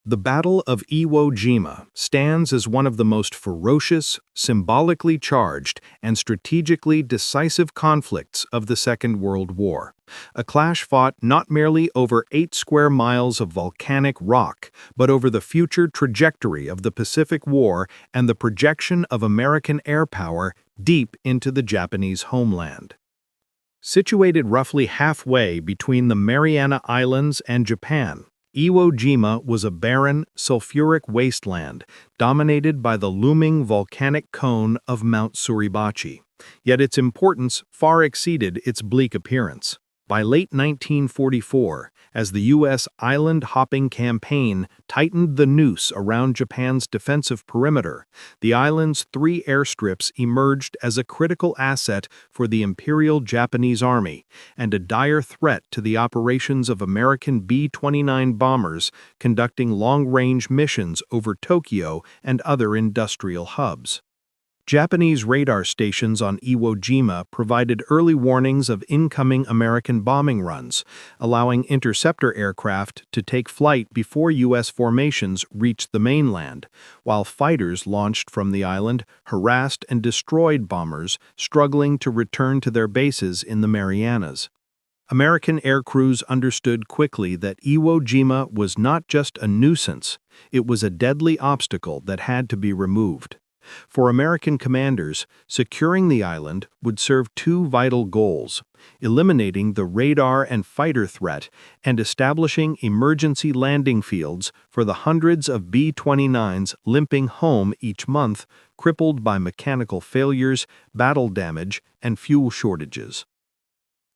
The Battle of Iwo Jima stands as one of the most ferocious, symbolically charged, and strategically decisive conflicts of the Second World War. A clash fought not merely over 8 square miles of volcanic rock, but over the future trajectory of the Pacific War and the projection of American air power deep into the Japanese homeland. Situated roughly halfway between the Mariana Islands and Japan, Iwo Jima was a barren, sulfuric wasteland dominated by the looming volcanic cone of Mount Suribachi. Yet its importance far exceeded its bleak appearance. By late 1944, as the U.S. island-hopping campaign tightened the noose around Japan's defensive perimeter, the island's 3 airstrips emerged as a critical asset for the Imperial Japanese Army and a dire threat to the operations of American B-29 bombers conducting long-range missions over Tokyo and other industrial hubs. Japanese radar stations on Iwo Jima provided early warnings of incoming American bombing runs, allowing interceptor aircraft to take flight before U.S. formations reached the mainland, while fighters launched from the island harassed and destroyed bombers struggling to return to their bases in the Marianas. American air crews understood quickly that Iwo Jima was not just a nuisance, it was a deadly obstacle that had to be removed. For American commanders, securing the island would serve 2 vital goals: eliminating the radar and fighter threat and establishing emergency landing fields for the hundreds of B-29s limping home each month, crippled by mechanical failures, battle damage, and fuel shortages.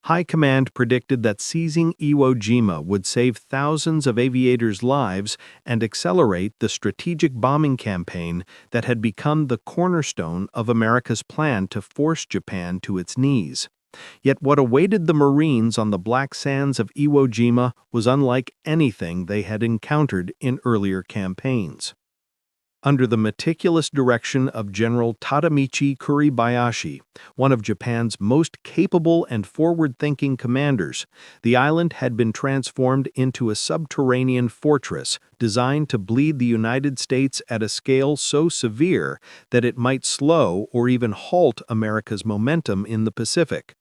High Command predicted that seizing Iwo Jima would save thousands of aviators' lives and accelerate the strategic bombing campaign that had become the cornerstone of America's plan to force Japan to its knees. Yet what awaited the Marines on the black sands of Iwo Jima was unlike anything they had encountered in earlier campaigns. Under the meticulous direction of General Tadamichi Kuribayashi, one of Japan's most capable and forward-thinking commanders, the island had been transformed into a subterranean fortress designed to bleed the United States at a scale so severe that it might slow or even halt America's momentum in the Pacific.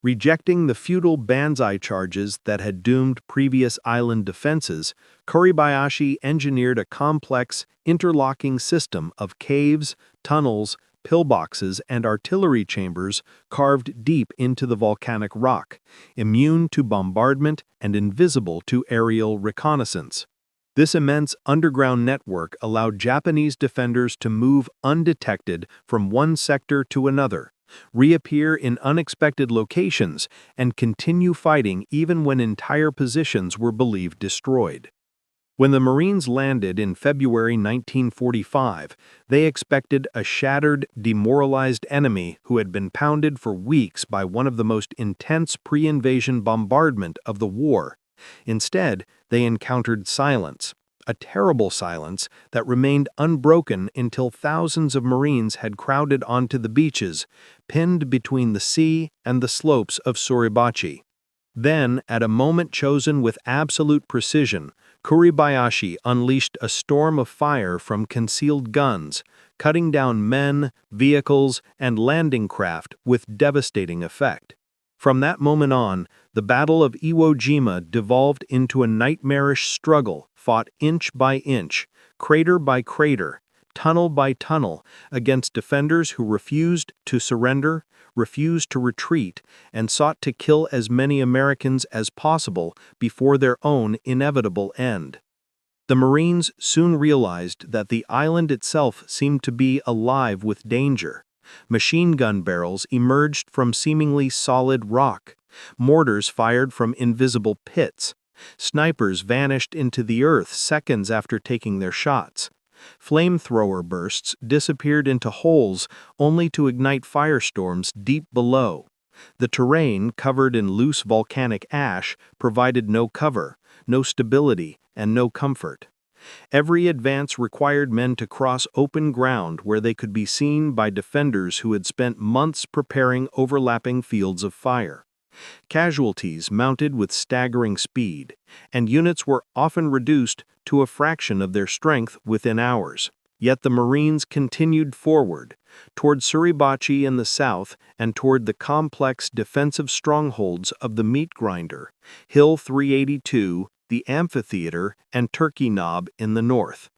Rejecting the futile banzai charges that had doomed previous island defenses, Kuribayashi engineered a complex, interlocking system of caves, tunnels, pillboxes, and artillery chambers carved deep into the volcanic rock, immune to bombardment and invisible to aerial reconnaissance. This immense underground network allowed Japanese defenders to move undetected from one sector to another, reappear in unexpected locations, and continue fighting even when entire positions were believed destroyed. When the Marines landed in February 1945, they expected a shattered, demoralized enemy who had been pounded for weeks by one of the most intense pre-invasion bombardment of the war. Instead, they encountered silence. A terrible silence that remained unbroken until thousands of Marines had crowded onto the beaches, pinned between the sea and the slopes of Suribachi. Then, at a moment chosen with absolute precision, Kuribayashi unleashed a storm of fire from concealed guns, cutting down men, vehicles, and landing craft with devastating effect. From that moment on, the Battle of Iwo Jima devolved into a nightmarish struggle fought inch by inch, crater by crater, tunnel by tunnel, against defenders who refused to surrender, refused to retreat, and sought to kill as many Americans as possible before their own inevitable end. The Marines soon realized that the island itself seemed to be alive with danger. Machine gun barrels emerged from seemingly solid rock. Mortars fired from invisible pits. Snipers vanished into the earth seconds after taking their shots. Flamethrower bursts disappeared into holes only to ignite firestorms deep below. The terrain, covered in loose volcanic ash, provided no cover, no stability, and no comfort. Every advance required men to cross open ground where they could be seen by defenders who had spent months preparing overlapping fields of fire. Casualties mounted with staggering speed, and units were often reduced to a fraction of their strength within hours. Yet the Marines continued forward, toward Suribachi in the south and toward the complex defensive strongholds of the Meat Grinder, Hill 382, the Amphitheater, and Turkey Knob in the north.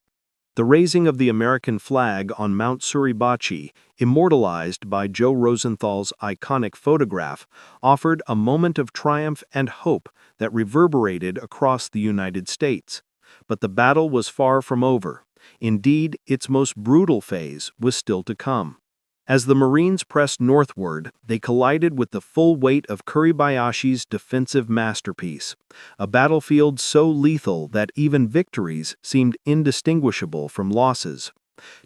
The raising of the American flag on Mount Suribachi, immortalized by Joe Rosenthal's iconic photograph, offered a moment of triumph and hope that reverberated across the United States. But the battle was far from over. Indeed, its most brutal phase was still to come. As the Marines pressed northward, they collided with the full weight of Kuribayashi's defensive masterpiece, a battlefield so lethal that even victories seemed indistinguishable from losses.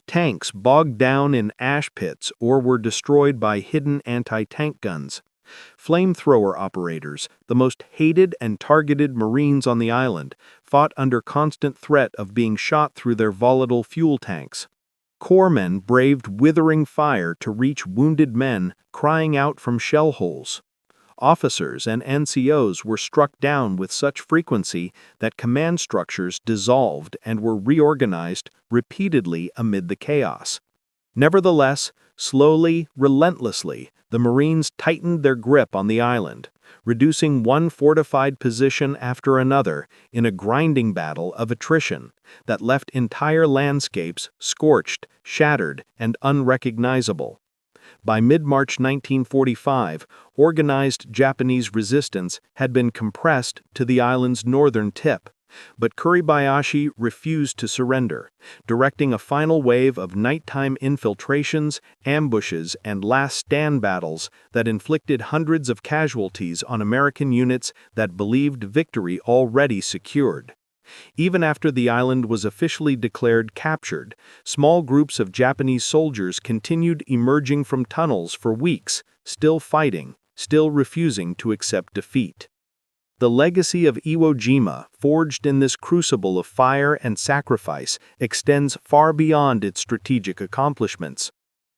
Tanks bogged down in ash pits or were destroyed by hidden anti-tank guns. Flamethrower operators, the most hated and targeted Marines on the island, fought under constant threat of being shot through their volatile fuel tanks. Corpsmen braved withering fire to reach wounded men crying out from shell holes. Officers and NCOs were struck down with such frequency that command structures dissolved and were reorganized repeatedly amid the chaos. Nevertheless, slowly, relentlessly, the Marines tightened their grip on the island, reducing one fortified position after another in a grinding battle of attrition that left entire landscapes scorched, shattered, and unrecognizable. By mid-March 1945, organized Japanese resistance had been compressed to the island's northern tip, but Kuribayashi refused to surrender, directing a final wave of nighttime infiltrations, ambushes, and last-stand battles that inflicted hundreds of casualties on American units that believed victory already secured. Even after the island was officially declared captured, small groups of Japanese soldiers continued emerging from tunnels for weeks, still fighting, still refusing to accept defeat. The legacy of Iwo Jima, forged in this crucible of fire and sacrifice, extends far beyond its strategic accomplishments.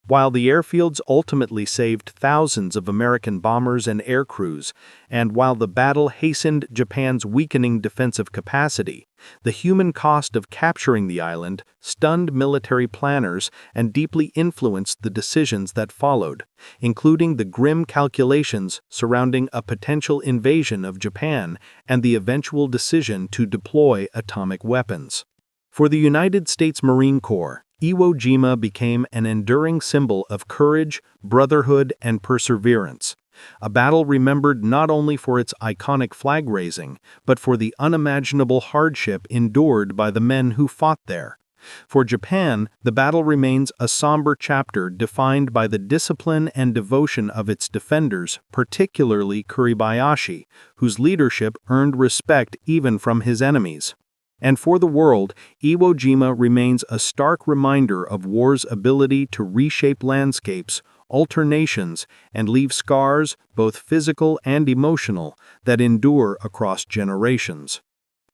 While the airfields ultimately saved thousands of American bombers and air crews, and while the battle hastened Japan's weakening defensive capacity, the human cost of capturing the island stunned military planners and deeply influenced the decisions that followed, including the grim calculations surrounding a potential invasion of Japan and the eventual decision to deploy atomic weapons. For the United States Marine Corps, Iwo Jima became an enduring symbol of courage, brotherhood, and perseverance, a battle remembered not only for its iconic flag raising, but for the unimaginable hardship endured by the men who fought there. For Japan, the battle remains a somber chapter defined by the discipline and devotion of its defenders, particularly Kuribayashi, whose leadership earned respect even from his enemies. And for the world, Iwo Jima remains a stark reminder of war's ability to reshape landscapes, alter nations, and leave scars, both physical and emotional, that endure across generations.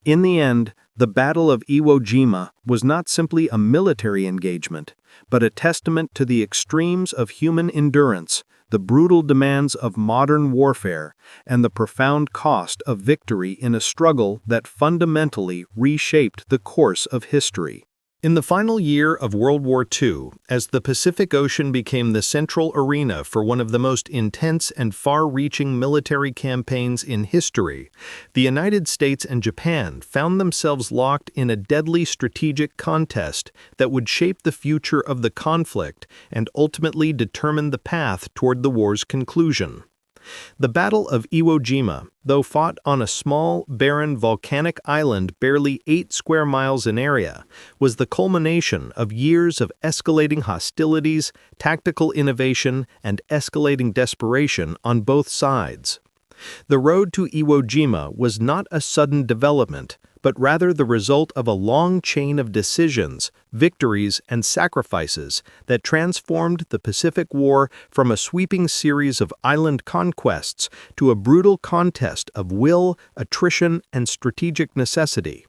In the end, the Battle of Iwo Jima was not simply a military engagement, but a testament to the extremes of human endurance, the brutal demands of modern warfare, and the profound cost of victory in a struggle that fundamentally reshaped the course of history. In the final year of World War II, as the Pacific Ocean became the central arena for one of the most intense and far-reaching military campaigns in history, the United States and Japan found themselves locked in a deadly strategic contest that would shape the future of the conflict and ultimately determine the path toward the war's conclusion. The Battle of Iwo Jima, though fought on a small, barren volcanic island barely 8 square miles in area, was the culmination of years of escalating hostilities, tactical innovation, and escalating desperation on both sides. The road to Iwo Jima was not a sudden development, but rather the result of a long chain of decisions, victories, and sacrifices that transformed the Pacific War from a sweeping series of island conquests to a brutal contest of will, attrition, and strategic necessity.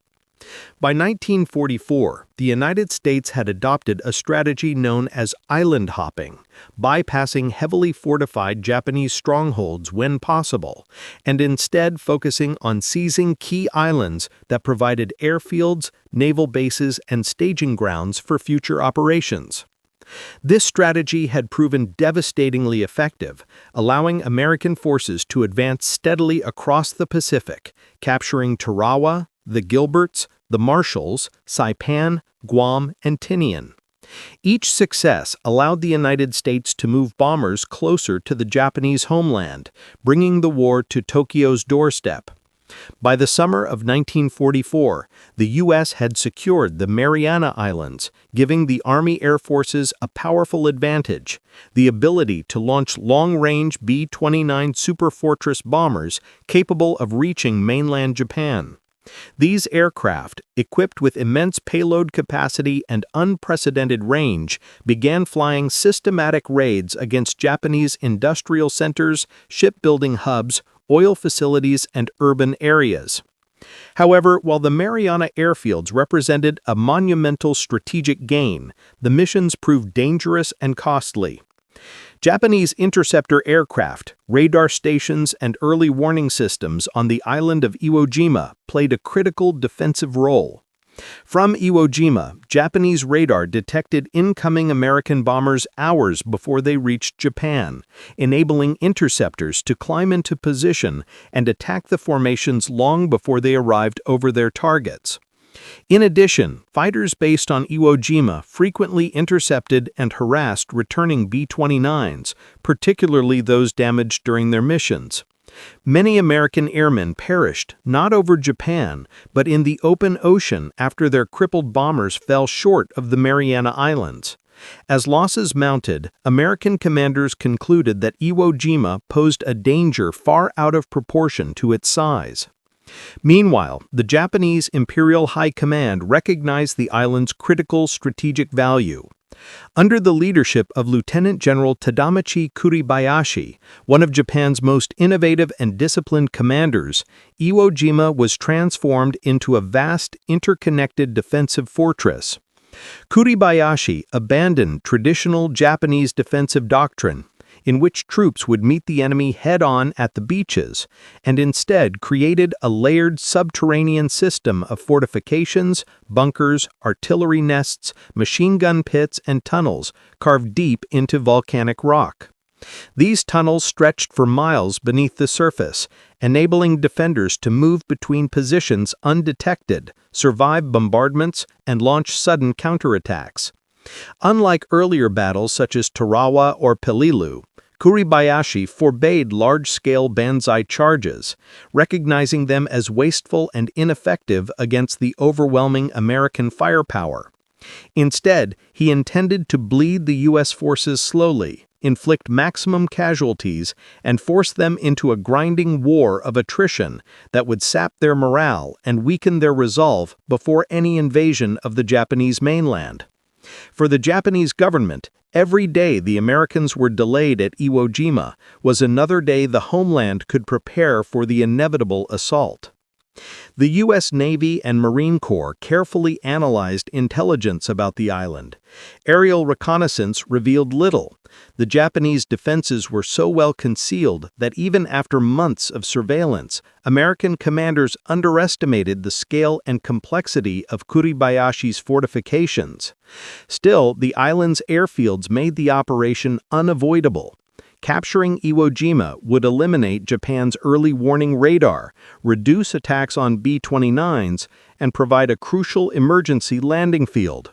By 1944, the United States had adopted a strategy known as island hopping, bypassing heavily fortified Japanese strongholds when possible, and instead focusing on seizing key islands that provided airfields, naval bases, and staging grounds for future operations. This strategy had proven devastatingly effective, allowing American forces to advance steadily across the Pacific, capturing Tarawa, the Gilberts, the Marshalls, Saipan, Guam, and Tinian. Each success allowed the United States to move bombers closer to the Japanese homeland, bringing the war to Tokyo's doorstep. By the summer of 1944, the U.S. had secured the Mariana Islands, giving the Army Air Forces a powerful advantage: the ability to launch long-range B-29 Superfortress bombers capable of reaching mainland Japan. These aircraft, equipped with immense payload capacity and unprecedented range, began flying systematic raids against Japanese industrial centers, shipbuilding hubs, oil facilities, and urban areas. However, while the Mariana airfields represented a monumental strategic gain, the missions proved dangerous and costly. Japanese interceptor aircraft, radar stations, and early warning systems on the island of Iwo Jima played a critical defensive role. From Iwo Jima, Japanese radar detected incoming American bombers hours before they reached Japan, enabling interceptors to climb into position and attack the formations long before they arrived over their targets. In addition, fighters based on Iwo Jima frequently intercepted and harassed returning B-29s, particularly those damaged during their missions. Many American airmen perished not over Japan, but in the open ocean after their crippled bombers fell short of the Mariana Islands. As losses mounted, American commanders concluded that Iwo Jima posed a danger far out of proportion to its size. Meanwhile, the Japanese Imperial High Command recognized the island's critical strategic value. Under the leadership of Lieutenant General Tadamichi Kuribayashi, one of Japan's most innovative and disciplined commanders, Iwo Jima was transformed into a vast, interconnected defensive fortress. Kuribayashi abandoned traditional Japanese defensive doctrine, in which troops would meet the enemy head-on at the beaches, and instead created a layered subterranean system of fortifications, bunkers, artillery nests, machine gun pits, and tunnels carved deep into volcanic rock. These tunnels stretched for miles beneath the surface, enabling defenders to move between positions undetected, survive bombardments, and launch sudden counterattacks. Unlike earlier battles such as Tarawa or Peleliu, Kuribayashi forbade large-scale banzai charges, recognizing them as wasteful and ineffective against the overwhelming American firepower. Instead, he intended to bleed the U.S. forces slowly, inflict maximum casualties, and force them into a grinding war of attrition that would sap their morale and weaken their resolve before any invasion of the Japanese mainland. For the Japanese government, every day the Americans were delayed at Iwo Jima was another day the homeland could prepare for the inevitable assault. The U.S. Navy and Marine Corps carefully analyzed intelligence about the island. Aerial reconnaissance revealed little. The Japanese defenses were so well concealed that even after months of surveillance, American commanders underestimated the scale and complexity of Kuribayashi's fortifications. Still, the island's airfields made the operation unavoidable. Capturing Iwo Jima would eliminate Japan's early warning radar, reduce attacks on B-29s, and provide a crucial emergency landing field.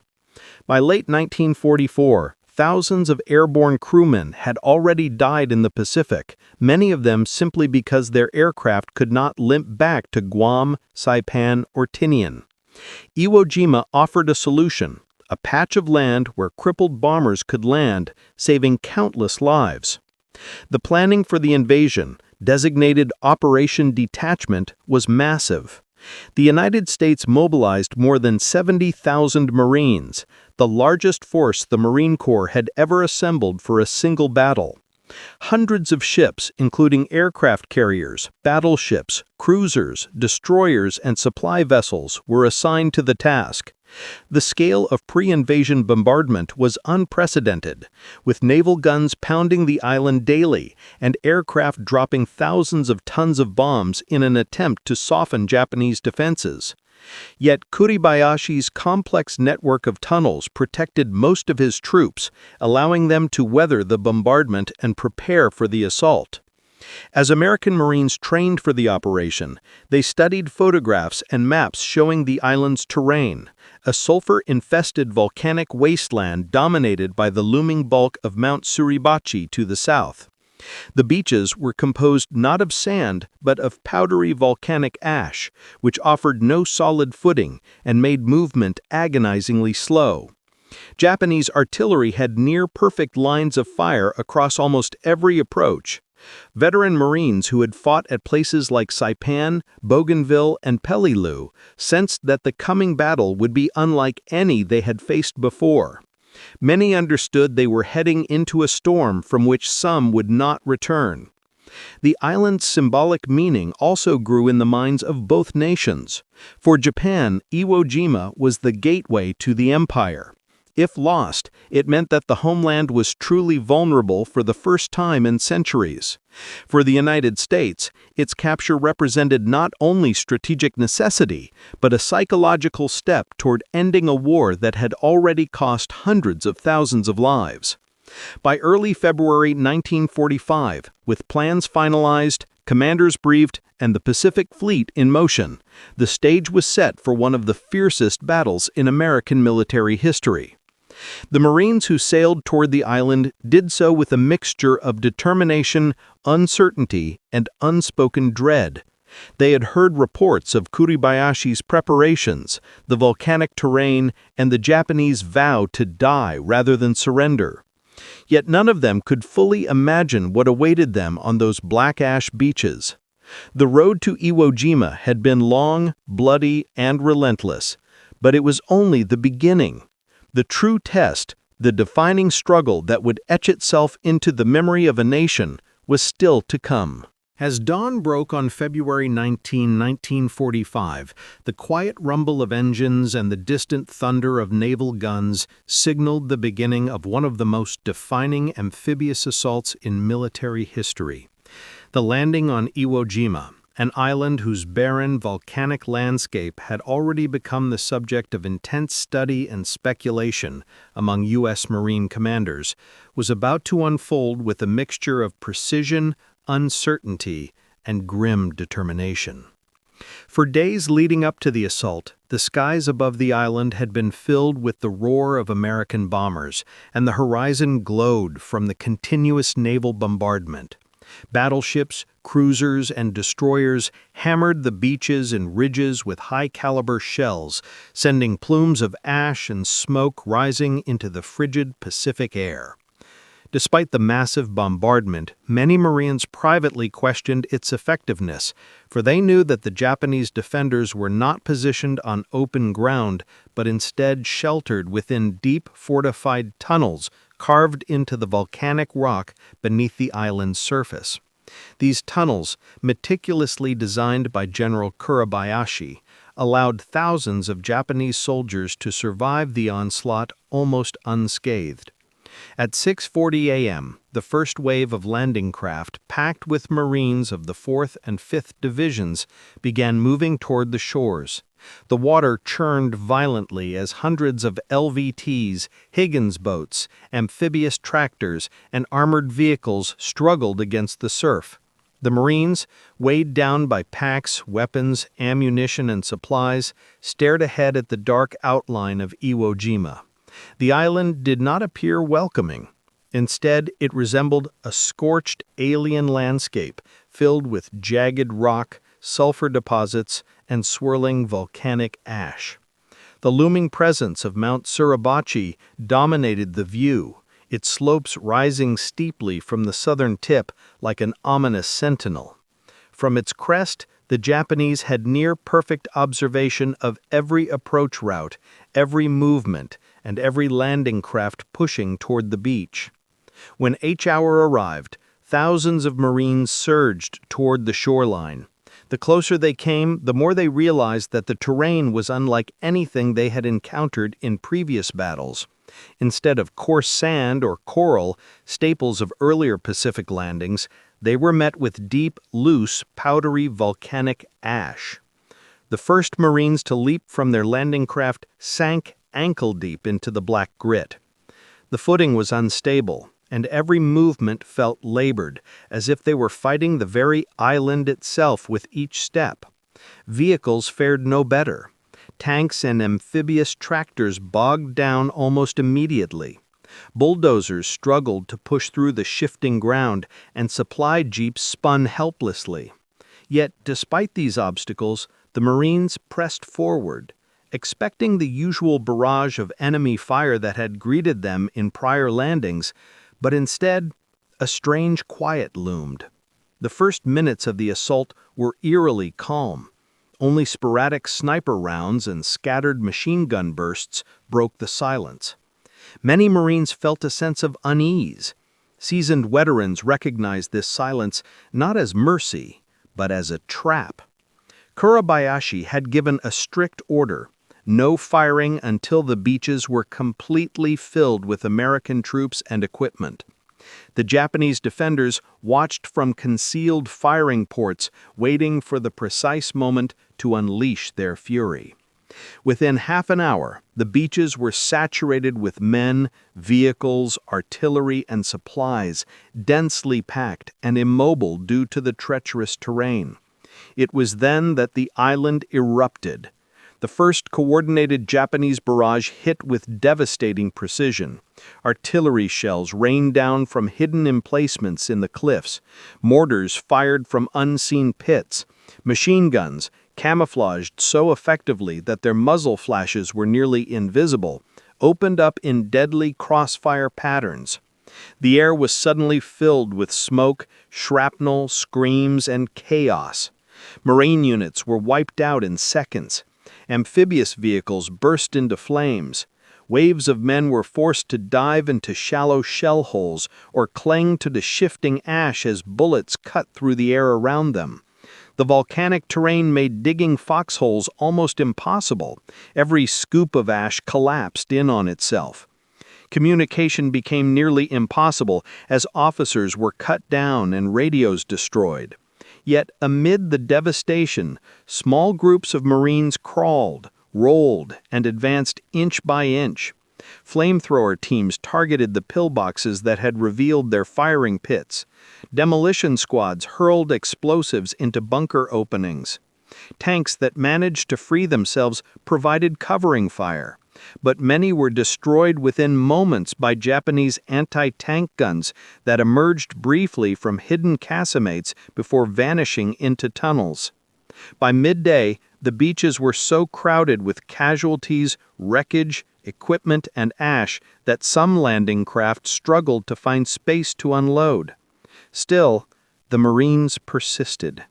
By late 1944, thousands of airborne crewmen had already died in the Pacific, many of them simply because their aircraft could not limp back to Guam, Saipan, or Tinian. Iwo Jima offered a solution: a patch of land where crippled bombers could land, saving countless lives. The planning for the invasion, designated Operation Detachment, was massive. The United States mobilized more than 70,000 Marines, the largest force the Marine Corps had ever assembled for a single battle. Hundreds of ships, including aircraft carriers, battleships, cruisers, destroyers, and supply vessels, were assigned to the task. The scale of pre-invasion bombardment was unprecedented, with naval guns pounding the island daily and aircraft dropping thousands of tons of bombs in an attempt to soften Japanese defenses. Yet Kuribayashi's complex network of tunnels protected most of his troops, allowing them to weather the bombardment and prepare for the assault. As American Marines trained for the operation, they studied photographs and maps showing the island's terrain, a sulfur-infested volcanic wasteland dominated by the looming bulk of Mount Suribachi to the south. The beaches were composed not of sand, but of powdery volcanic ash, which offered no solid footing and made movement agonizingly slow. Japanese artillery had near-perfect lines of fire across almost every approach. Veteran Marines who had fought at places like Saipan, Bougainville, and Peleliu sensed that the coming battle would be unlike any they had faced before. Many understood they were heading into a storm from which some would not return. The island's symbolic meaning also grew in the minds of both nations. For Japan, Iwo Jima was the gateway to the empire. If lost, it meant that the homeland was truly vulnerable for the first time in centuries. For the United States, its capture represented not only strategic necessity, but a psychological step toward ending a war that had already cost hundreds of thousands of lives. By early February 1945, with plans finalized, commanders briefed, and the Pacific Fleet in motion, the stage was set for one of the fiercest battles in American military history. The Marines who sailed toward the island did so with a mixture of determination, uncertainty, and unspoken dread. They had heard reports of Kuribayashi's preparations, the volcanic terrain, and the Japanese vow to die rather than surrender. Yet none of them could fully imagine what awaited them on those black ash beaches. The road to Iwo Jima had been long, bloody, and relentless, but it was only the beginning. The true test, the defining struggle that would etch itself into the memory of a nation, was still to come. As dawn broke on February 19, 1945, the quiet rumble of engines and the distant thunder of naval guns signaled the beginning of one of the most defining amphibious assaults in military history. The landing on Iwo Jima, an island whose barren volcanic landscape had already become the subject of intense study and speculation among U.S. Marine commanders, was about to unfold with a mixture of precision, uncertainty, and grim determination. For days leading up to the assault, the skies above the island had been filled with the roar of American bombers, and the horizon glowed from the continuous naval bombardment. Battleships, cruisers, and destroyers hammered the beaches and ridges with high-caliber shells, sending plumes of ash and smoke rising into the frigid Pacific air. Despite the massive bombardment, many Marines privately questioned its effectiveness, for they knew that the Japanese defenders were not positioned on open ground, but instead sheltered within deep fortified tunnels carved into the volcanic rock beneath the island's surface. These tunnels, meticulously designed by General Kuribayashi, allowed thousands of Japanese soldiers to survive the onslaught almost unscathed. At 6:40 a.m., the first wave of landing craft, packed with Marines of the 4th and 5th Divisions, began moving toward the shores. The water churned violently as hundreds of LVTs, Higgins boats, amphibious tractors, and armored vehicles struggled against the surf. The Marines, weighed down by packs, weapons, ammunition, and supplies, stared ahead at the dark outline of Iwo Jima. The island did not appear welcoming. Instead, it resembled a scorched alien landscape filled with jagged rock, sulfur deposits, and swirling volcanic ash. The looming presence of Mount Suribachi dominated the view, its slopes rising steeply from the southern tip like an ominous sentinel. From its crest, the Japanese had near-perfect observation of every approach route, every movement, and every landing craft pushing toward the beach. When H hour arrived, thousands of Marines surged toward the shoreline. The closer they came, the more they realized that the terrain was unlike anything they had encountered in previous battles. Instead of coarse sand or coral, staples of earlier Pacific landings, they were met with deep, loose, powdery volcanic ash. The first Marines to leap from their landing craft sank ankle-deep into the black grit. The footing was unstable, and every movement felt labored, as if they were fighting the very island itself with each step. Vehicles fared no better. Tanks and amphibious tractors bogged down almost immediately. Bulldozers struggled to push through the shifting ground, and supply jeeps spun helplessly. Yet, despite these obstacles, the Marines pressed forward, expecting the usual barrage of enemy fire that had greeted them in prior landings, but instead, a strange quiet loomed. The first minutes of the assault were eerily calm. Only sporadic sniper rounds and scattered machine gun bursts broke the silence. Many Marines felt a sense of unease. Seasoned veterans recognized this silence not as mercy, but as a trap. Suribachi had given a strict order: no firing until the beaches were completely filled with American troops and equipment. The Japanese defenders watched from concealed firing ports, waiting for the precise moment to unleash their fury. Within half an hour, the beaches were saturated with men, vehicles, artillery, and supplies, densely packed and immobile due to the treacherous terrain. It was then that the island erupted. The first coordinated Japanese barrage hit with devastating precision. Artillery shells rained down from hidden emplacements in the cliffs. Mortars fired from unseen pits. Machine guns, camouflaged so effectively that their muzzle flashes were nearly invisible, opened up in deadly crossfire patterns. The air was suddenly filled with smoke, shrapnel, screams, and chaos. Marine units were wiped out in seconds. Amphibious vehicles burst into flames. Waves of men were forced to dive into shallow shell holes or cling to the shifting ash as bullets cut through the air around them. The volcanic terrain made digging foxholes almost impossible. Every scoop of ash collapsed in on itself. Communication became nearly impossible as officers were cut down and radios destroyed. Yet, amid the devastation, small groups of Marines crawled, rolled, and advanced inch by inch. Flamethrower teams targeted the pillboxes that had revealed their firing pits. Demolition squads hurled explosives into bunker openings. Tanks that managed to free themselves provided covering fire, but many were destroyed within moments by Japanese anti-tank guns that emerged briefly from hidden casemates before vanishing into tunnels. By midday, the beaches were so crowded with casualties, wreckage, equipment, and ash that some landing craft struggled to find space to unload. Still, the Marines persisted.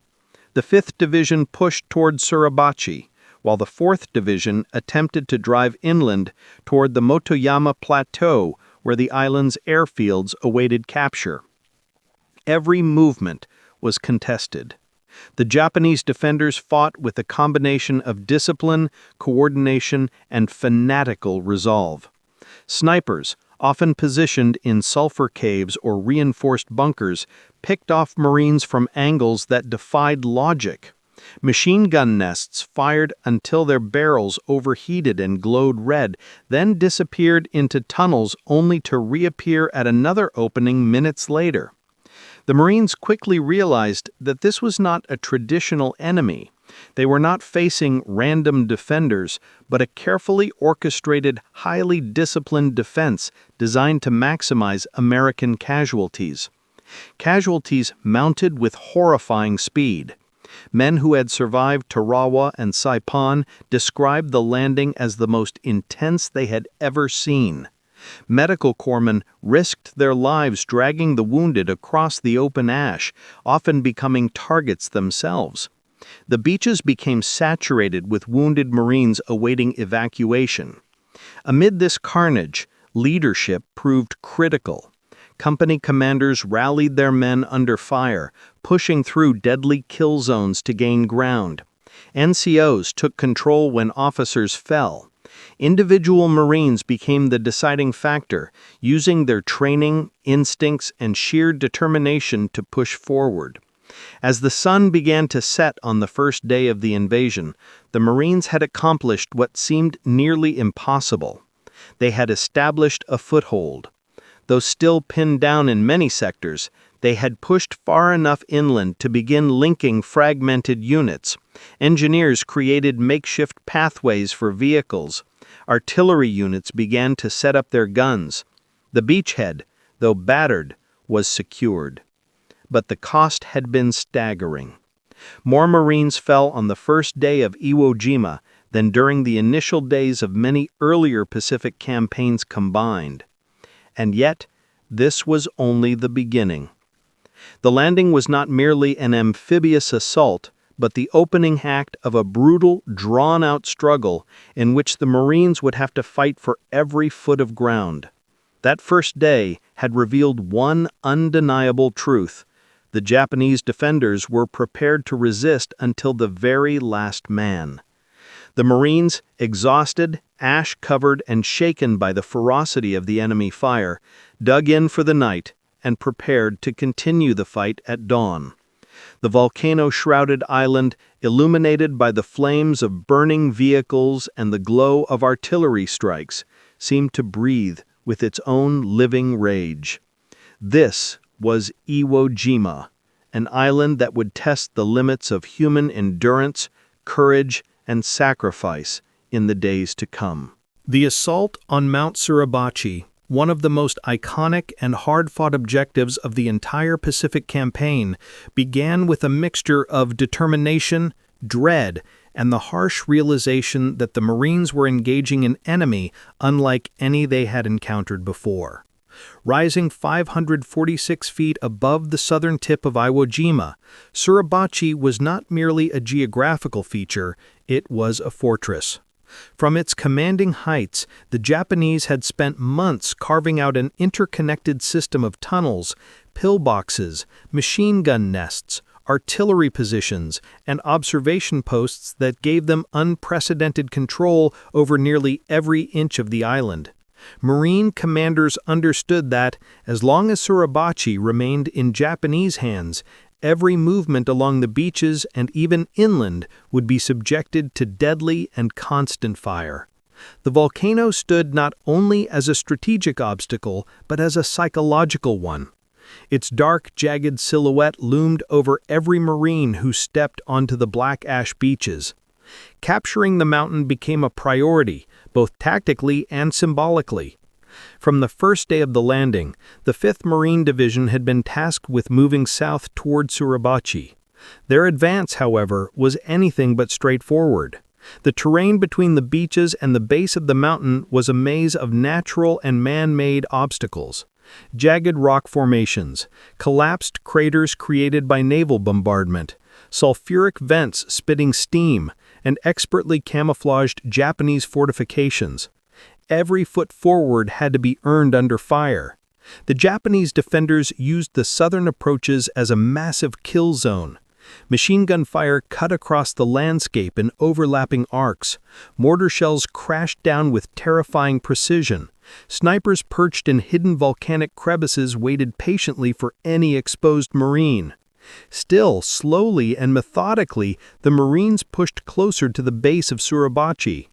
The 5th Division pushed toward Suribachi, while the 4th Division attempted to drive inland toward the Motoyama Plateau, where the island's airfields awaited capture. Every movement was contested. The Japanese defenders fought with a combination of discipline, coordination, and fanatical resolve. Snipers, often positioned in sulfur caves or reinforced bunkers, picked off Marines from angles that defied logic. Machine gun nests fired until their barrels overheated and glowed red, then disappeared into tunnels only to reappear at another opening minutes later. The Marines quickly realized that this was not a traditional enemy. They were not facing random defenders, but a carefully orchestrated, highly disciplined defense designed to maximize American casualties. Casualties mounted with horrifying speed. Men who had survived Tarawa and Saipan described the landing as the most intense they had ever seen. Medical corpsmen risked their lives dragging the wounded across the open ash, often becoming targets themselves. The beaches became saturated with wounded Marines awaiting evacuation. Amid this carnage, leadership proved critical. Company commanders rallied their men under fire, pushing through deadly kill zones to gain ground. NCOs took control when officers fell. Individual Marines became the deciding factor, using their training, instincts, and sheer determination to push forward. As the sun began to set on the first day of the invasion, the Marines had accomplished what seemed nearly impossible. They had established a foothold. Though still pinned down in many sectors, they had pushed far enough inland to begin linking fragmented units. Engineers created makeshift pathways for vehicles. Artillery units began to set up their guns. The beachhead, though battered, was secured. But the cost had been staggering. More Marines fell on the first day of Iwo Jima than during the initial days of many earlier Pacific campaigns combined. And yet, this was only the beginning. The landing was not merely an amphibious assault, but the opening act of a brutal, drawn-out struggle in which the Marines would have to fight for every foot of ground. That first day had revealed one undeniable truth. The Japanese defenders were prepared to resist until the very last man. The Marines, exhausted, ash-covered, and shaken by the ferocity of the enemy fire, dug in for the night and prepared to continue the fight at dawn. The volcano-shrouded island, illuminated by the flames of burning vehicles and the glow of artillery strikes, seemed to breathe with its own living rage. This was Iwo Jima, an island that would test the limits of human endurance, courage, and sacrifice in the days to come. The assault on Mount Suribachi, one of the most iconic and hard-fought objectives of the entire Pacific campaign, began with a mixture of determination, dread, and the harsh realization that the Marines were engaging an enemy unlike any they had encountered before. Rising 546 feet above the southern tip of Iwo Jima, Suribachi was not merely a geographical feature, it was a fortress. From its commanding heights, the Japanese had spent months carving out an interconnected system of tunnels, pillboxes, machine gun nests, artillery positions, and observation posts that gave them unprecedented control over nearly every inch of the island. Marine commanders understood that, as long as Suribachi remained in Japanese hands, every movement along the beaches and even inland would be subjected to deadly and constant fire. The volcano stood not only as a strategic obstacle, but as a psychological one. Its dark, jagged silhouette loomed over every Marine who stepped onto the black ash beaches. Capturing the mountain became a priority, both tactically and symbolically. From the first day of the landing, the 5th Marine Division had been tasked with moving south toward Suribachi. Their advance, however, was anything but straightforward. The terrain between the beaches and the base of the mountain was a maze of natural and man-made obstacles. Jagged rock formations, collapsed craters created by naval bombardment, sulfuric vents spitting steam, and expertly camouflaged Japanese fortifications. Every foot forward had to be earned under fire. The Japanese defenders used the southern approaches as a massive kill zone. Machine gun fire cut across the landscape in overlapping arcs. Mortar shells crashed down with terrifying precision. Snipers perched in hidden volcanic crevices waited patiently for any exposed Marine. Still, slowly and methodically, the Marines pushed closer to the base of Suribachi.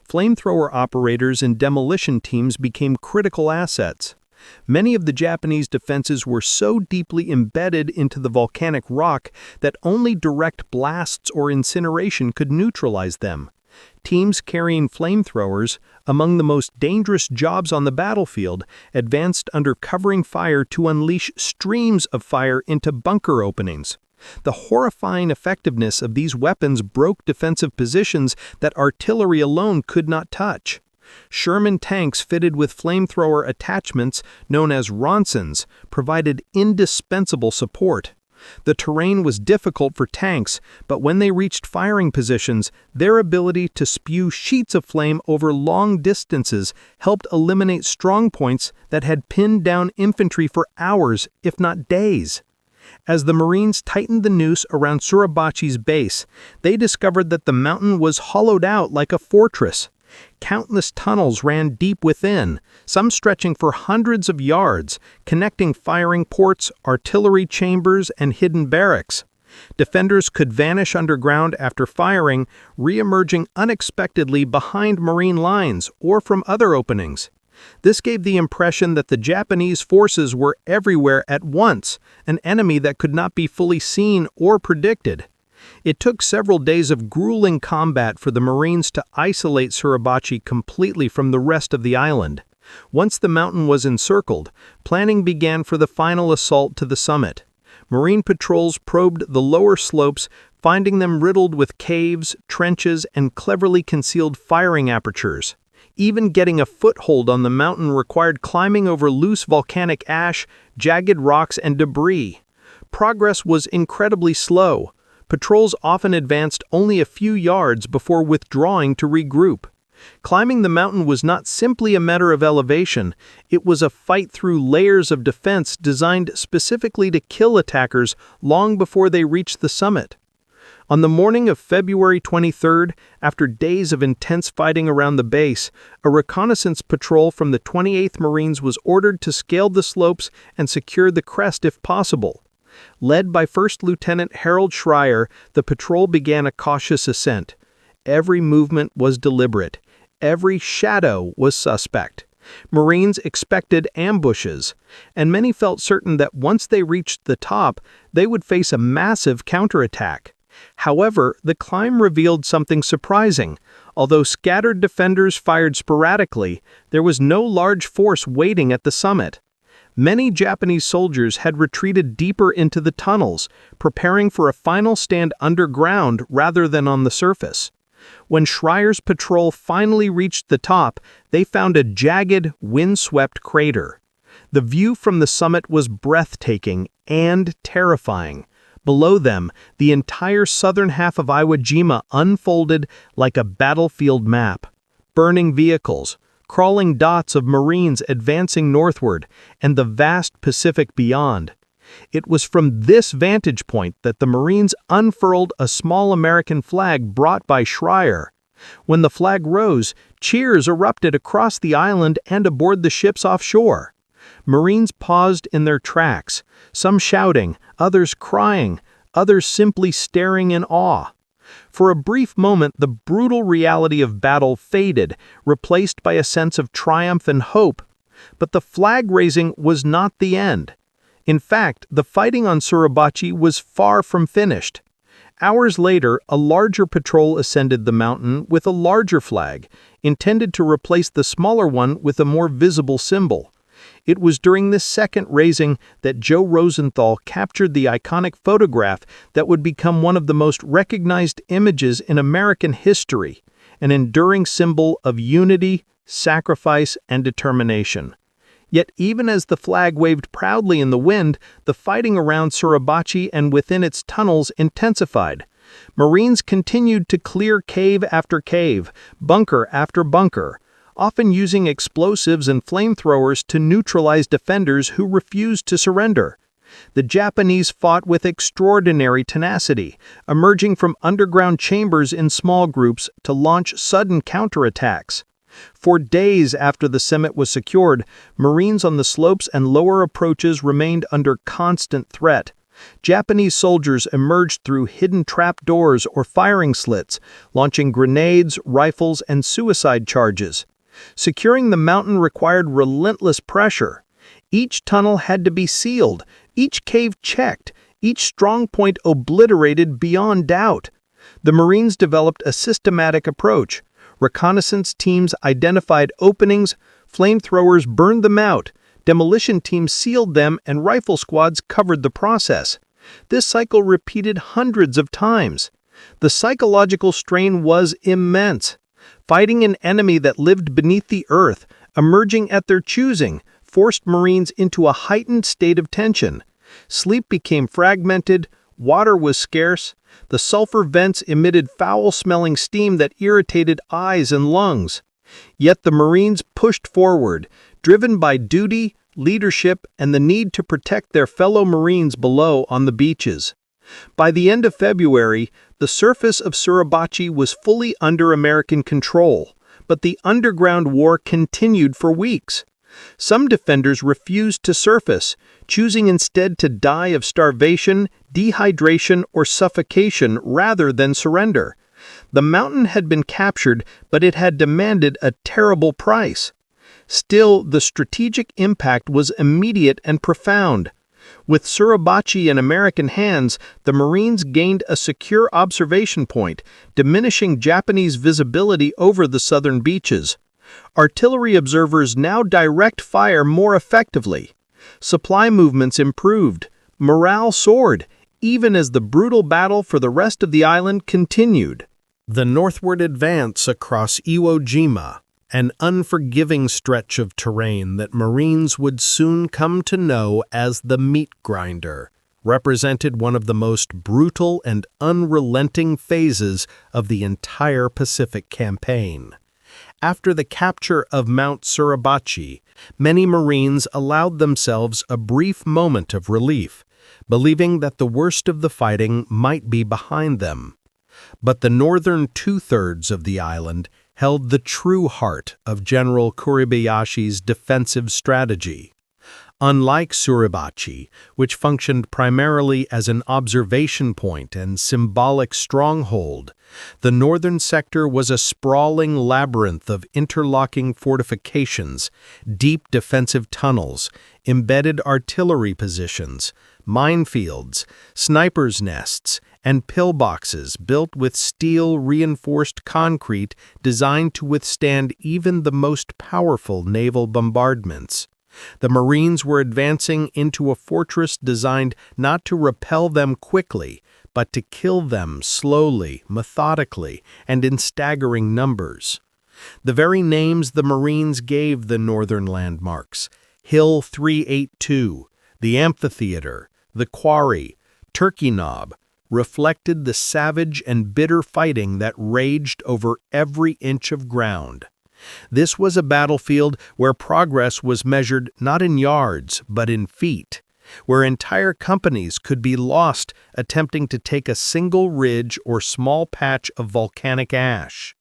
Flamethrower operators and demolition teams became critical assets. Many of the Japanese defenses were so deeply embedded into the volcanic rock that only direct blasts or incineration could neutralize them. Teams carrying flamethrowers, among the most dangerous jobs on the battlefield, advanced under covering fire to unleash streams of fire into bunker openings. The horrifying effectiveness of these weapons broke defensive positions that artillery alone could not touch. Sherman tanks fitted with flamethrower attachments known as Ronsons provided indispensable support. The terrain was difficult for tanks, but when they reached firing positions, their ability to spew sheets of flame over long distances helped eliminate strong points that had pinned down infantry for hours, if not days. As the Marines tightened the noose around Suribachi's base, they discovered that the mountain was hollowed out like a fortress. Countless tunnels ran deep within, some stretching for hundreds of yards, connecting firing ports, artillery chambers, and hidden barracks. Defenders could vanish underground after firing, re-emerging unexpectedly behind Marine lines or from other openings. This gave the impression that the Japanese forces were everywhere at once, an enemy that could not be fully seen or predicted. It took several days of grueling combat for the Marines to isolate Suribachi completely from the rest of the island. Once the mountain was encircled, planning began for the final assault to the summit. Marine patrols probed the lower slopes, finding them riddled with caves, trenches, and cleverly concealed firing apertures. Even getting a foothold on the mountain required climbing over loose volcanic ash, jagged rocks, and debris. Progress was incredibly slow. Patrols often advanced only a few yards before withdrawing to regroup. Climbing the mountain was not simply a matter of elevation, it was a fight through layers of defense designed specifically to kill attackers long before they reached the summit. On the morning of February 23rd, after days of intense fighting around the base, a reconnaissance patrol from the 28th Marines was ordered to scale the slopes and secure the crest if possible. Led by First Lieutenant Harold Schreier, the patrol began a cautious ascent. Every movement was deliberate. Every shadow was suspect. Marines expected ambushes, and many felt certain that once they reached the top, they would face a massive counterattack. However, the climb revealed something surprising. Although scattered defenders fired sporadically, there was no large force waiting at the summit. Many Japanese soldiers had retreated deeper into the tunnels, preparing for a final stand underground rather than on the surface. When Schreier's patrol finally reached the top, they found a jagged, wind-swept crater. The view from the summit was breathtaking and terrifying. Below them, the entire southern half of Iwo Jima unfolded like a battlefield map. Burning vehicles, crawling dots of Marines advancing northward, and the vast Pacific beyond. It was from this vantage point that the Marines unfurled a small American flag brought by Schreier. When the flag rose, cheers erupted across the island and aboard the ships offshore. Marines paused in their tracks, some shouting, others crying, others simply staring in awe. For a brief moment, the brutal reality of battle faded, replaced by a sense of triumph and hope. But the flag-raising was not the end. In fact, the fighting on Suribachi was far from finished. Hours later, a larger patrol ascended the mountain with a larger flag, intended to replace the smaller one with a more visible symbol. It was during this second raising that Joe Rosenthal captured the iconic photograph that would become one of the most recognized images in American history, an enduring symbol of unity, sacrifice, and determination. Yet even as the flag waved proudly in the wind, the fighting around Suribachi and within its tunnels intensified. Marines continued to clear cave after cave, bunker after bunker, often using explosives and flamethrowers to neutralize defenders who refused to surrender. The Japanese fought with extraordinary tenacity, emerging from underground chambers in small groups to launch sudden counterattacks. For days after the summit was secured, Marines on the slopes and lower approaches remained under constant threat. Japanese soldiers emerged through hidden trapdoors or firing slits, launching grenades, rifles, and suicide charges. Securing the mountain required relentless pressure. Each tunnel had to be sealed, each cave checked, each strong point obliterated beyond doubt. The Marines developed a systematic approach. Reconnaissance teams identified openings, flamethrowers burned them out, demolition teams sealed them, and rifle squads covered the process. This cycle repeated hundreds of times. The psychological strain was immense. Fighting an enemy that lived beneath the earth, emerging at their choosing, forced Marines into a heightened state of tension. Sleep became fragmented, water was scarce, the sulfur vents emitted foul-smelling steam that irritated eyes and lungs. Yet the Marines pushed forward, driven by duty, leadership, and the need to protect their fellow Marines below on the beaches. By the end of February, the surface of Suribachi was fully under American control, but the underground war continued for weeks. Some defenders refused to surface, choosing instead to die of starvation, dehydration, or suffocation rather than surrender. The mountain had been captured, but it had demanded a terrible price. Still, the strategic impact was immediate and profound. With Suribachi in American hands, the Marines gained a secure observation point, diminishing Japanese visibility over the southern beaches. Artillery observers now direct fire more effectively. Supply movements improved. Morale soared, even as the brutal battle for the rest of the island continued. The northward advance across Iwo Jima, an unforgiving stretch of terrain that Marines would soon come to know as the meat grinder, represented one of the most brutal and unrelenting phases of the entire Pacific campaign. After the capture of Mount Suribachi, many Marines allowed themselves a brief moment of relief, believing that the worst of the fighting might be behind them. But the northern two-thirds of the island held the true heart of General Kuribayashi's defensive strategy. Unlike Suribachi, which functioned primarily as an observation point and symbolic stronghold, the northern sector was a sprawling labyrinth of interlocking fortifications, deep defensive tunnels, embedded artillery positions, minefields, snipers' nests, and pillboxes built with steel-reinforced concrete designed to withstand even the most powerful naval bombardments. The Marines were advancing into a fortress designed not to repel them quickly, but to kill them slowly, methodically, and in staggering numbers. The very names the Marines gave the northern landmarks, Hill 382, the Amphitheater, the Quarry, Turkey Knob, reflected the savage and bitter fighting that raged over every inch of ground. This was a battlefield where progress was measured not in yards, but in feet, where entire companies could be lost attempting to take a single ridge or small patch of volcanic ash.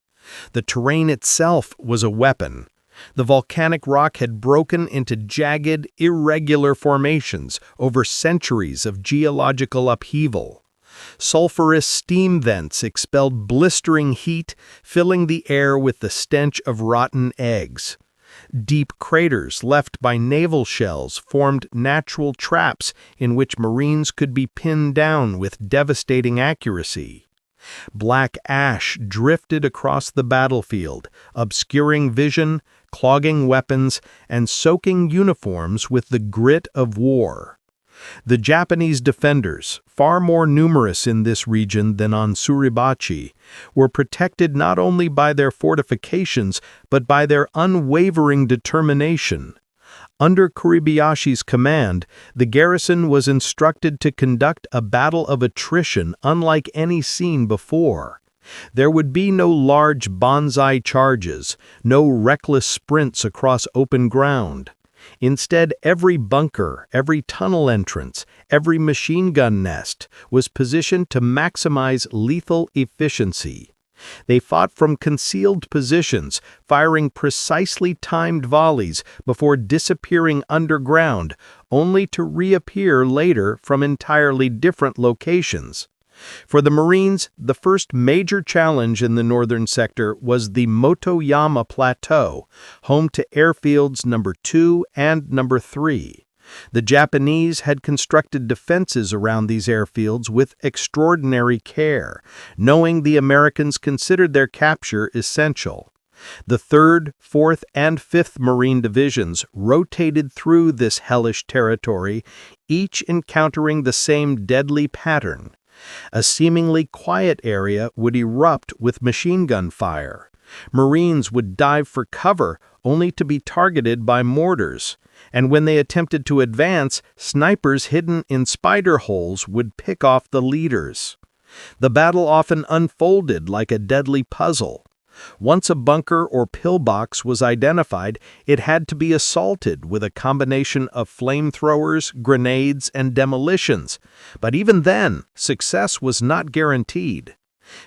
The terrain itself was a weapon. The volcanic rock had broken into jagged, irregular formations over centuries of geological upheaval. Sulfurous steam vents expelled blistering heat, filling the air with the stench of rotten eggs. Deep craters left by naval shells formed natural traps in which Marines could be pinned down with devastating accuracy. Black ash drifted across the battlefield, obscuring vision, clogging weapons, and soaking uniforms with the grit of war. The Japanese defenders, far more numerous in this region than on Suribachi, were protected not only by their fortifications but by their unwavering determination. Under Kuribayashi's command, the garrison was instructed to conduct a battle of attrition unlike any seen before. There would be no large banzai charges, no reckless sprints across open ground. Instead, every bunker, every tunnel entrance, every machine gun nest was positioned to maximize lethal efficiency. They fought from concealed positions, firing precisely timed volleys before disappearing underground, only to reappear later from entirely different locations. For the Marines, the first major challenge in the northern sector was the Motoyama Plateau, home to airfields number 2 and number 3. The Japanese had constructed defenses around these airfields with extraordinary care, knowing the Americans considered their capture essential. The 3rd, 4th, and 5th Marine Divisions rotated through this hellish territory, each encountering the same deadly pattern. A seemingly quiet area would erupt with machine gun fire. Marines would dive for cover only to be targeted by mortars. And when they attempted to advance, snipers hidden in spider holes would pick off the leaders. The battle often unfolded like a deadly puzzle. Once a bunker or pillbox was identified, it had to be assaulted with a combination of flamethrowers, grenades, and demolitions. But even then, success was not guaranteed.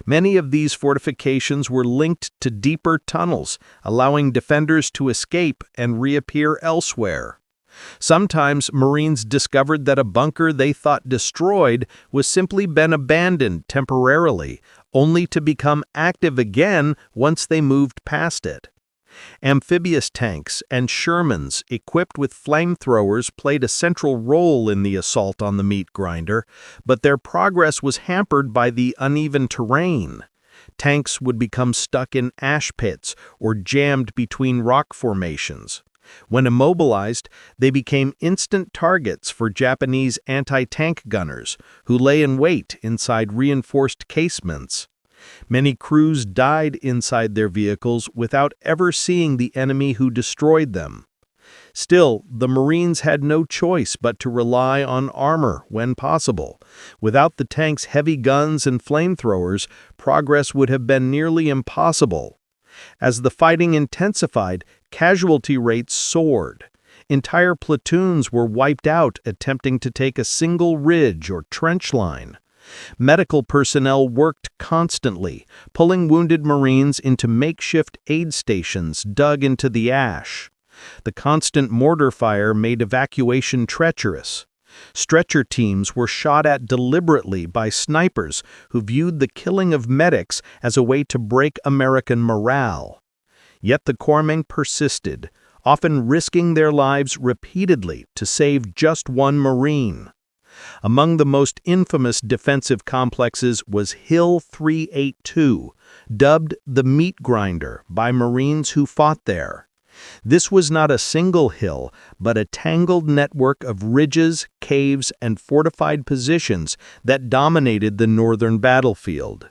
Many of these fortifications were linked to deeper tunnels, allowing defenders to escape and reappear elsewhere. Sometimes Marines discovered that a bunker they thought destroyed was simply been abandoned temporarily, only to become active again once they moved past it. Amphibious tanks and Shermans equipped with flamethrowers played a central role in the assault on the meat grinder, but their progress was hampered by the uneven terrain. Tanks would become stuck in ash pits or jammed between rock formations. When immobilized, they became instant targets for Japanese anti-tank gunners, who lay in wait inside reinforced casements. Many crews died inside their vehicles without ever seeing the enemy who destroyed them. Still, the Marines had no choice but to rely on armor when possible. Without the tank's heavy guns and flamethrowers, progress would have been nearly impossible. As the fighting intensified, casualty rates soared. Entire platoons were wiped out attempting to take a single ridge or trench line. Medical personnel worked constantly, pulling wounded Marines into makeshift aid stations dug into the ash. The constant mortar fire made evacuation treacherous. Stretcher teams were shot at deliberately by snipers who viewed the killing of medics as a way to break American morale. Yet the corpsmen persisted, often risking their lives repeatedly to save just one Marine. Among the most infamous defensive complexes was Hill 382, dubbed the Meat Grinder by Marines who fought there. This was not a single hill, but a tangled network of ridges, caves, and fortified positions that dominated the northern battlefield.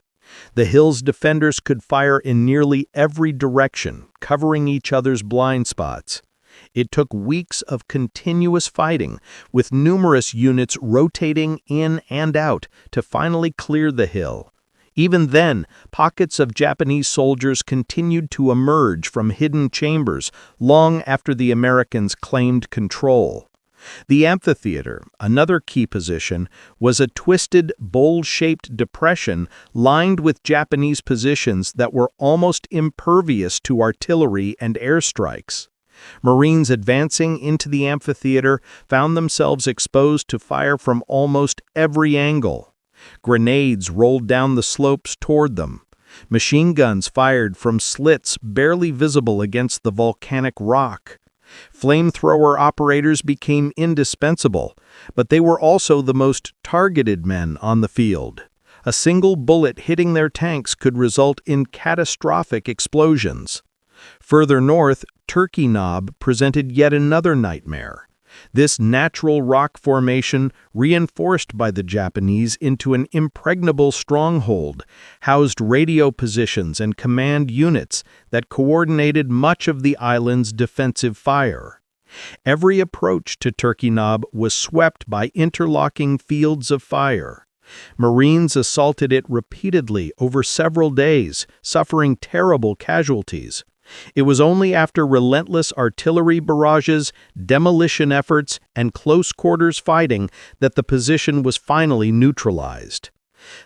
The hill's defenders could fire in nearly every direction, covering each other's blind spots. It took weeks of continuous fighting, with numerous units rotating in and out to finally clear the hill. Even then, pockets of Japanese soldiers continued to emerge from hidden chambers long after the Americans claimed control. The amphitheater, another key position, was a twisted, bowl-shaped depression lined with Japanese positions that were almost impervious to artillery and airstrikes. Marines advancing into the amphitheater found themselves exposed to fire from almost every angle. Grenades rolled down the slopes toward them. Machine guns fired from slits barely visible against the volcanic rock. Flamethrower operators became indispensable, but they were also the most targeted men on the field. A single bullet hitting their tanks could result in catastrophic explosions. Further north, Turkey Knob presented yet another nightmare. This natural rock formation, reinforced by the Japanese into an impregnable stronghold, housed radio positions and command units that coordinated much of the island's defensive fire. Every approach to Turkey Knob was swept by interlocking fields of fire. Marines assaulted it repeatedly over several days, suffering terrible casualties. It was only after relentless artillery barrages, demolition efforts, and close-quarters fighting that the position was finally neutralized.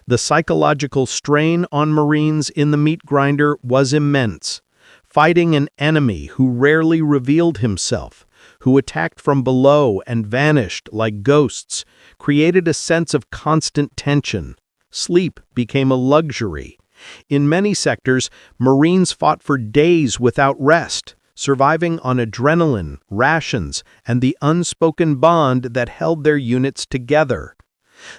The psychological strain on Marines in the meat grinder was immense. Fighting an enemy who rarely revealed himself, who attacked from below and vanished like ghosts, created a sense of constant tension. Sleep became a luxury. In many sectors, Marines fought for days without rest, surviving on adrenaline, rations, and the unspoken bond that held their units together.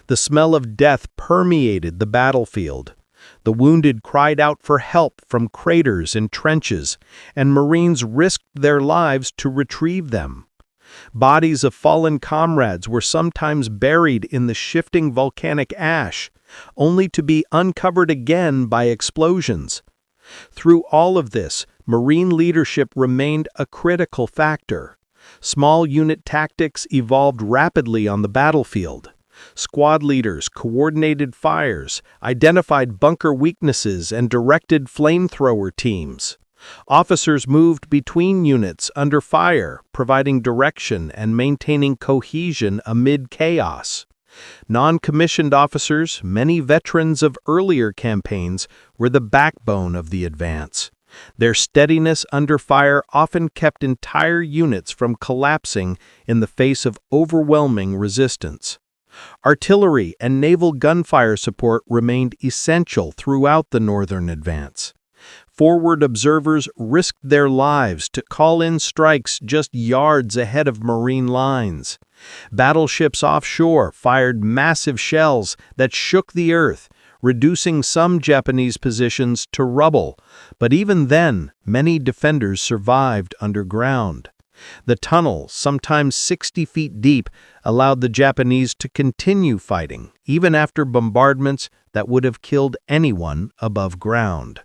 The smell of death permeated the battlefield. The wounded cried out for help from craters and trenches, and Marines risked their lives to retrieve them. Bodies of fallen comrades were sometimes buried in the shifting volcanic ash, only to be uncovered again by explosions. Through all of this, Marine leadership remained a critical factor. Small unit tactics evolved rapidly on the battlefield. Squad leaders coordinated fires, identified bunker weaknesses, and directed flamethrower teams. Officers moved between units under fire, providing direction and maintaining cohesion amid chaos. Non-commissioned officers, many veterans of earlier campaigns, were the backbone of the advance. Their steadiness under fire often kept entire units from collapsing in the face of overwhelming resistance. Artillery and naval gunfire support remained essential throughout the northern advance. Forward observers risked their lives to call in strikes just yards ahead of Marine lines. Battleships offshore fired massive shells that shook the earth, reducing some Japanese positions to rubble, but even then, many defenders survived underground. The tunnel, sometimes 60 feet deep, allowed the Japanese to continue fighting, even after bombardments that would have killed anyone above ground.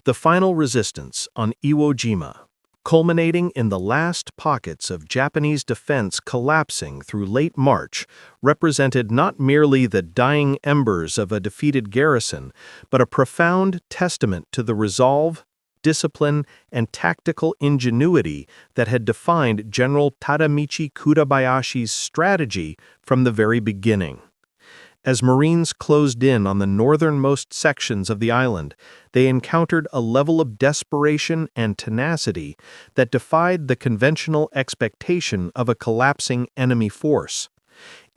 The final resistance on Iwo Jima, culminating in the last pockets of Japanese defense collapsing through late March, represented not merely the dying embers of a defeated garrison, but a profound testament to the resolve, discipline, and tactical ingenuity that had defined General Tadamichi Kurabayashi's strategy from the very beginning. As Marines closed in on the northernmost sections of the island, they encountered a level of desperation and tenacity that defied the conventional expectation of a collapsing enemy force.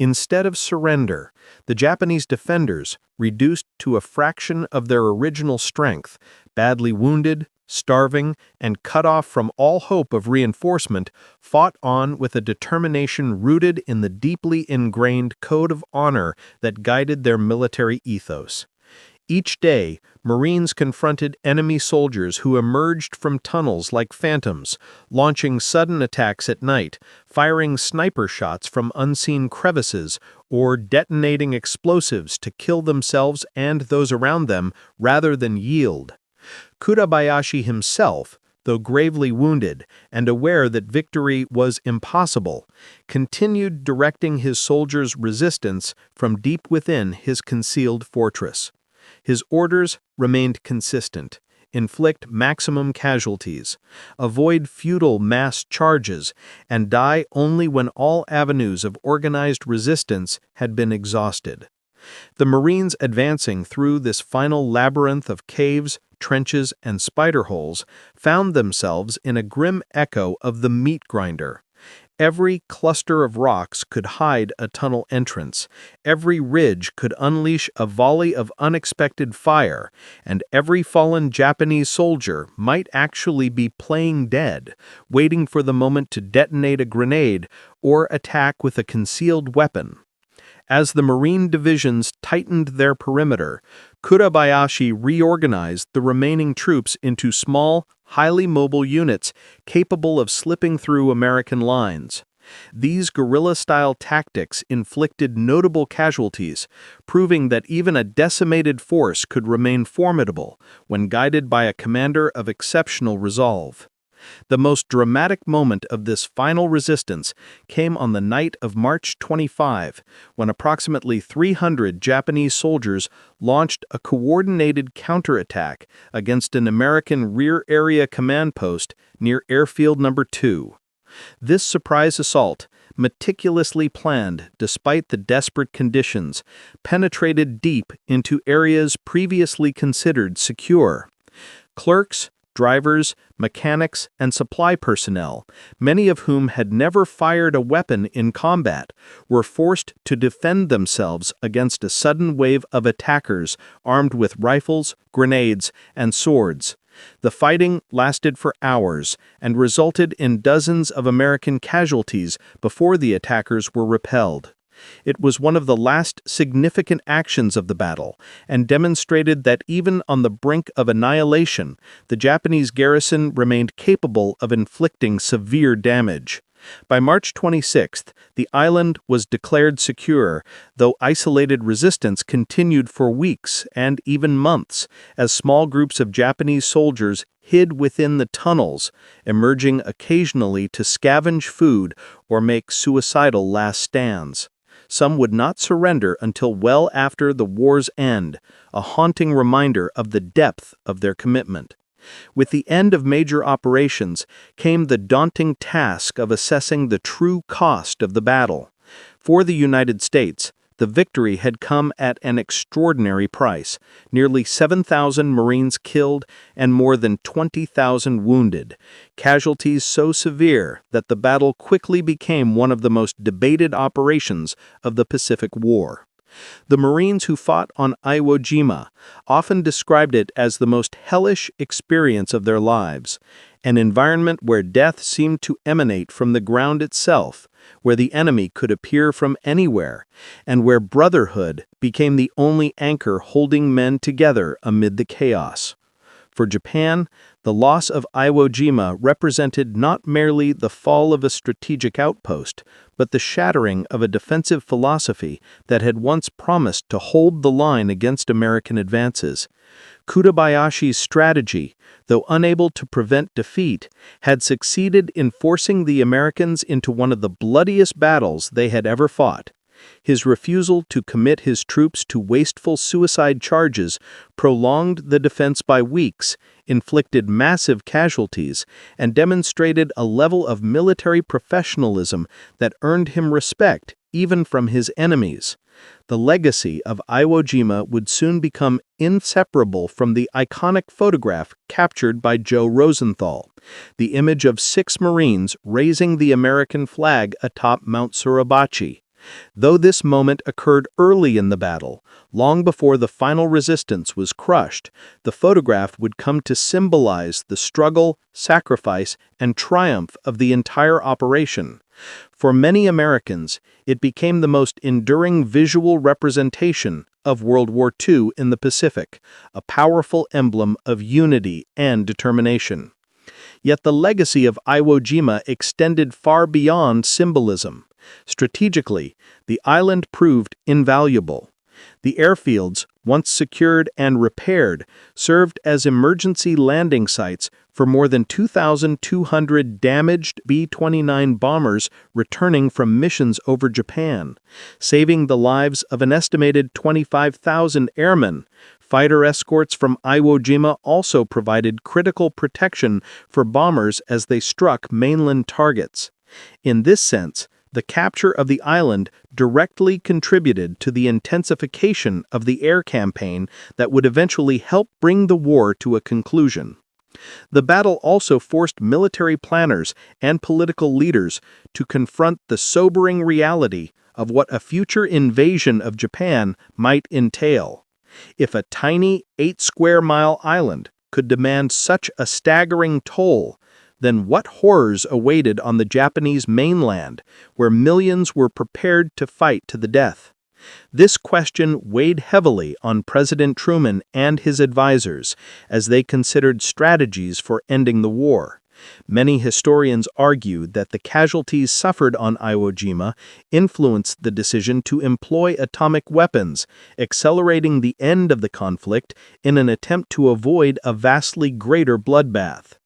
Instead of surrender, the Japanese defenders, reduced to a fraction of their original strength, badly wounded, starving, and cut off from all hope of reinforcement, fought on with a determination rooted in the deeply ingrained code of honor that guided their military ethos. Each day, Marines confronted enemy soldiers who emerged from tunnels like phantoms, launching sudden attacks at night, firing sniper shots from unseen crevices, or detonating explosives to kill themselves and those around them rather than yield. Kurabayashi himself, though gravely wounded and aware that victory was impossible, continued directing his soldiers' resistance from deep within his concealed fortress. His orders remained consistent: inflict maximum casualties, avoid futile mass charges, and die only when all avenues of organized resistance had been exhausted. The Marines advancing through this final labyrinth of caves, trenches, and spider holes found themselves in a grim echo of the meat grinder. Every cluster of rocks could hide a tunnel entrance, every ridge could unleash a volley of unexpected fire, and every fallen Japanese soldier might actually be playing dead, waiting for the moment to detonate a grenade or attack with a concealed weapon. As the Marine divisions tightened their perimeter, Kurabayashi reorganized the remaining troops into small, highly mobile units capable of slipping through American lines. These guerrilla-style tactics inflicted notable casualties, proving that even a decimated force could remain formidable when guided by a commander of exceptional resolve. The most dramatic moment of this final resistance came on the night of March 25, when approximately 300 Japanese soldiers launched a coordinated counterattack against an American rear area command post near Airfield No. 2. This surprise assault, meticulously planned despite the desperate conditions, penetrated deep into areas previously considered secure. Clerks, drivers, mechanics, and supply personnel, many of whom had never fired a weapon in combat, were forced to defend themselves against a sudden wave of attackers armed with rifles, grenades, and swords. The fighting lasted for hours and resulted in dozens of American casualties before the attackers were repelled. It was one of the last significant actions of the battle and demonstrated that even on the brink of annihilation, the Japanese garrison remained capable of inflicting severe damage. By March 26th, the island was declared secure, though isolated resistance continued for weeks and even months as small groups of Japanese soldiers hid within the tunnels, emerging occasionally to scavenge food or make suicidal last stands. Some would not surrender until well after the war's end, a haunting reminder of the depth of their commitment. With the end of major operations came the daunting task of assessing the true cost of the battle. For the United States, the victory had come at an extraordinary price, nearly 7,000 Marines killed and more than 20,000 wounded, casualties so severe that the battle quickly became one of the most debated operations of the Pacific War. The Marines who fought on Iwo Jima often described it as the most hellish experience of their lives, an environment where death seemed to emanate from the ground itself, where the enemy could appear from anywhere, and where brotherhood became the only anchor holding men together amid the chaos. For Japan, the loss of Iwo Jima represented not merely the fall of a strategic outpost, but the shattering of a defensive philosophy that had once promised to hold the line against American advances. Kutabayashi's strategy, though unable to prevent defeat, had succeeded in forcing the Americans into one of the bloodiest battles they had ever fought. His refusal to commit his troops to wasteful suicide charges prolonged the defense by weeks, inflicted massive casualties, and demonstrated a level of military professionalism that earned him respect even from his enemies. The legacy of Iwo Jima would soon become inseparable from the iconic photograph captured by Joe Rosenthal, the image of 6 Marines raising the American flag atop Mount Suribachi. Though this moment occurred early in the battle, long before the final resistance was crushed, the photograph would come to symbolize the struggle, sacrifice, and triumph of the entire operation. For many Americans, it became the most enduring visual representation of World War II in the Pacific, a powerful emblem of unity and determination. Yet the legacy of Iwo Jima extended far beyond symbolism. Strategically, the island proved invaluable. The airfields, once secured and repaired, served as emergency landing sites for more than 2,200 damaged B-29 bombers returning from missions over Japan, saving the lives of an estimated 25,000 airmen. Fighter escorts from Iwo Jima also provided critical protection for bombers as they struck mainland targets. In this sense, the capture of the island directly contributed to the intensification of the air campaign that would eventually help bring the war to a conclusion. The battle also forced military planners and political leaders to confront the sobering reality of what a future invasion of Japan might entail. If a tiny 8-square-mile island could demand such a staggering toll, then what horrors awaited on the Japanese mainland, where millions were prepared to fight to the death? This question weighed heavily on President Truman and his advisors as they considered strategies for ending the war. Many historians argued that the casualties suffered on Iwo Jima influenced the decision to employ atomic weapons, accelerating the end of the conflict in an attempt to avoid a vastly greater bloodbath.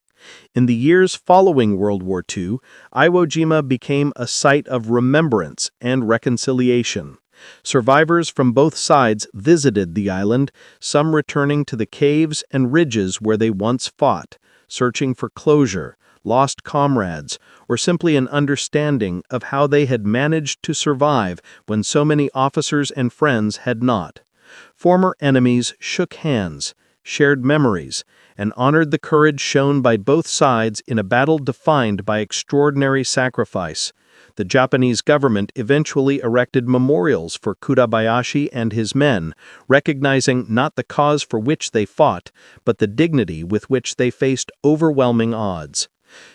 In the years following World War II, Iwo Jima became a site of remembrance and reconciliation. Survivors from both sides visited the island, some returning to the caves and ridges where they once fought, searching for closure, lost comrades, or simply an understanding of how they had managed to survive when so many officers and friends had not. Former enemies shook hands, shared memories, and honored the courage shown by both sides in a battle defined by extraordinary sacrifice. The Japanese government eventually erected memorials for Kutabayashi and his men, recognizing not the cause for which they fought, but the dignity with which they faced overwhelming odds.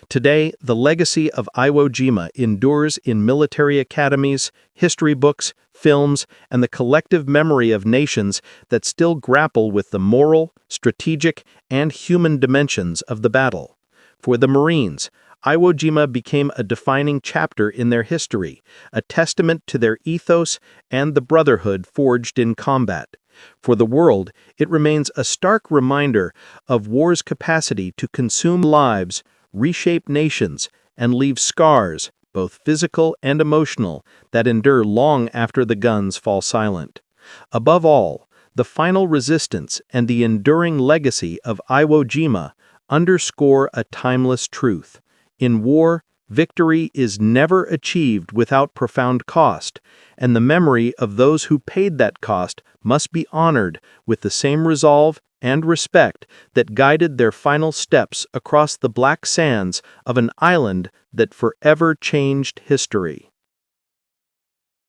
Today, the legacy of Iwo Jima endures in military academies, history books, films, and the collective memory of nations that still grapple with the moral, strategic, and human dimensions of the battle. For the Marines, Iwo Jima became a defining chapter in their history, a testament to their ethos and the brotherhood forged in combat. For the world, it remains a stark reminder of war's capacity to consume lives, reshape nations, and leave scars, both physical and emotional, that endure long after the guns fall silent. Above all, the final resistance and the enduring legacy of Iwo Jima underscore a timeless truth. In war, victory is never achieved without profound cost, and the memory of those who paid that cost must be honored with the same resolve and respect that guided their final steps across the black sands of an island that forever changed history.